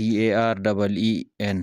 TAREEN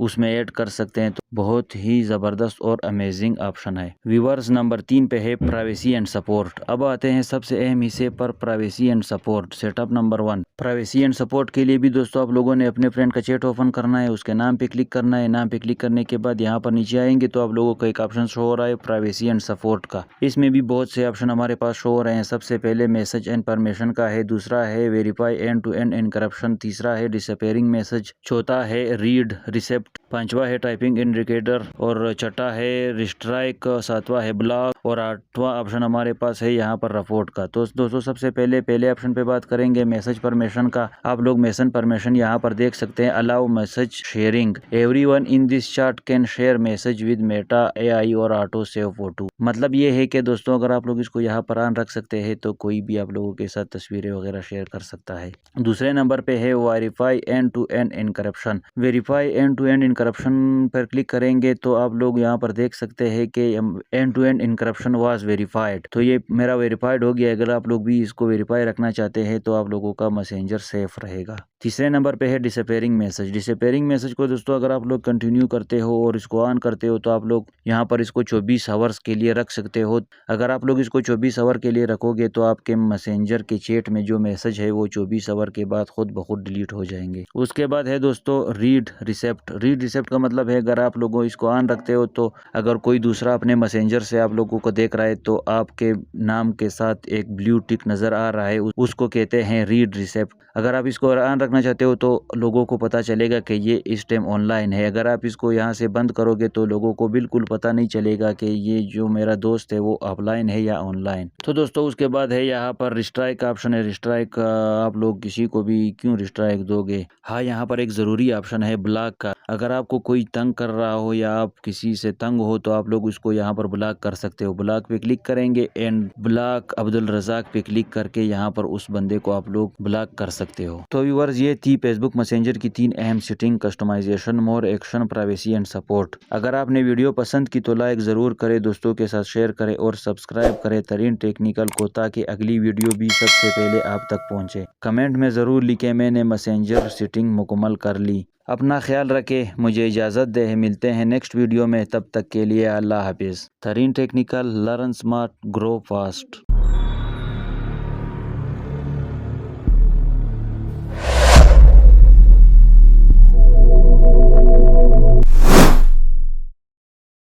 उसमें add कर सकते हैं। तो बहुत ही ज़बरदस्त और अमेजिंग ऑप्शन है। व्यूअर्स, नंबर 3 पे है प्राइवेसी एंड सपोर्ट। अब आते हैं सबसे अहम हिस्से पर, privacy and support. Setup number 1, privacy and support के लिए भी दोस्तों आप लोगों ने अपने फ्रेंड का चैट ओपन करना है, उसके नाम पे क्लिक करना है। नाम पे क्लिक करने के बाद यहाँ पर नीचे आएंगे तो आप लोगों को एक ऑप्शन शो हो रहा है प्राइवेसी एंड सपोर्ट का। इसमें भी बहुत से ऑप्शन हमारे पास शो हो रहे हैं। सबसे पहले मैसेज एंड परमिशन का है, दूसरा है वेरीफाई एंड टू एंड एनक्रप्शन, तीसरा है डिसअपीयरिंग मैसेज, चौथा है रीड रिसेप्ट, पांचवा है टाइपिंग इंडिकेटर और छठा है रिस्ट्राइक, सातवां है ब्लॉक और आठवां ऑप्शन हमारे पास है यहाँ पर रिपोर्ट का। तो दोस्तों सबसे पहले ऑप्शन पे बात करेंगे मैसेज परमिशन का। आप लोग मैसेज परमिशन यहाँ पर देख सकते हैं, allow message sharing, everyone in this chat can share message with Meta AI और ऑटो सेव फोटो। मतलब ये है कि दोस्तों अगर आप लोग इसको यहाँ पर ऑन रख सकते हैं तो कोई भी आप लोगों के साथ तस्वीरें वगैरह शेयर कर सकता है। दूसरे नंबर पे है verify end to end encryption. Verify end to end encryption पर क्लिक करेंगे तो आप लोग यहाँ पर देख सकते हैं कि end to end encryption was verified. तो ये मेरा वेरीफाइड हो गया। अगर आप लोग भी इसको वेरीफाई रखना चाहते हैं तो आप लोगों का मैसेंजर सेफ रहेगा। तीसरे नंबर पे है डिसअपीयरिंग मैसेज। डिसअपीयरिंग मैसेज को दोस्तों अगर आप लोग कंटिन्यू करते हो और इसको ऑन करते हो तो आप लोग यहाँ पर इसको 24 आवर्स के लिए रख सकते हो। अगर आप लोग इसको 24 आवर के लिए रखोगे तो आपके मैसेंजर के चैट में जो मैसेज है वो 24 आवर के बाद खुद ब खुद डिलीट हो जाएंगे। उसके बाद है दोस्तों रीड रिसेप्ट। रीड रिसेप्ट का मतलब है अगर आप लोगों इसको ऑन रखते हो तो अगर कोई दूसरा अपने मैसेंजर से आप लोगों को देख रहा है तो आपके नाम के साथ एक ब्लू टिक नजर आ रहा है, उसको कहते हैं रीड रिसेप्ट। अगर आप इसको ऑन रखना चाहते हो तो लोगों को पता चलेगा कि ये इस टाइम ऑनलाइन है। अगर आप इसको यहाँ से बंद करोगे तो लोगों को बिल्कुल पता नहीं चलेगा कि ये जो मेरा दोस्त है वो ऑफलाइन है या ऑनलाइन। तो दोस्तों उसके बाद है यहाँ पर रिस्ट्राइक का ऑप्शन है। रिस्ट्राइक आप लोग किसी को भी क्यों रिस्ट्राइक दोगे? हाँ, यहाँ पर एक जरूरी ऑप्शन है ब्लॉक का। अगर आपको कोई तंग कर रहा हो या आप किसी से तंग हो तो आप लोग उसको यहाँ पर ब्लॉक कर सकते हो। ब्लॉक पे क्लिक करेंगे एंड ब्लॉक अब्दुल रज़ाक पे क्लिक करके यहाँ पर उस बंदे को आप लोग ब्लॉक कर सकते हो। तो व्यूअर्स ये थी फेसबुक मैसेंजर की 3 अहम setting, customisation, more action, privacy and support. अगर आपने वीडियो पसंद की तो लाइक जरूर करें, दोस्तों के साथ शेयर करें और सब्सक्राइब करें तरीन टेक्निकल को, ताकि अगली वीडियो भी सबसे पहले आप तक पहुंचे। कमेंट में ज़रूर लिखें मैंने मैसेंजर सेटिंग मुकम्मल कर ली। अपना ख्याल रखें, मुझे इजाज़त दे, मिलते हैं नेक्स्ट वीडियो में। तब तक के लिए अल्लाह हाफिज़। तरीन technical, learn smart, grow fast.